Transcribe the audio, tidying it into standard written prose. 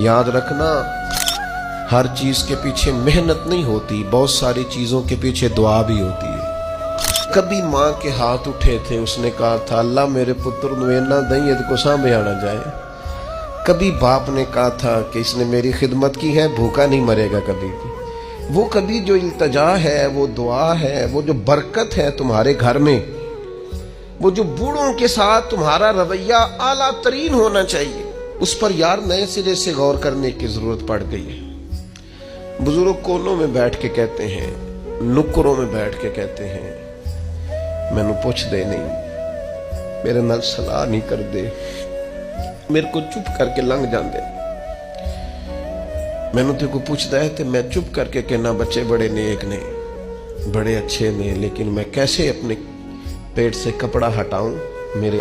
याद रखना, हर चीज के पीछे मेहनत नहीं होती, बहुत सारी चीजों के पीछे दुआ भी होती है। कभी माँ के हाथ उठे थे, उसने कहा था अल्लाह मेरे पुत्र नूं इन्ना दई को सांभे आना जाए। कभी बाप ने कहा था कि इसने मेरी खिदमत की है, भूखा नहीं मरेगा कभी भी। वो कभी जो इल्तजा है, वो दुआ है, वो जो बरकत है तुम्हारे घर में, वो जो बूढ़ों के साथ तुम्हारा रवैया आला तरीन होना चाहिए, उस पर यार नए सिरे से गौर करने की जरूरत पड़ गई है। बुजुर्ग कोनों में बैठ के कहते हैं, नुक्करों में बैठ के कहते हैं, मैनू पुछ दे नहीं, मेरे नाल सलाह नहीं कर दे, मेरे को चुप करके लंघ जाते। मैनू ते को पूछता है तो मैं चुप करके कहना बच्चे बड़े नेक ने, बड़े अच्छे ने, लेकिन मैं कैसे अपने पेट से कपड़ा हटाऊं, मेरे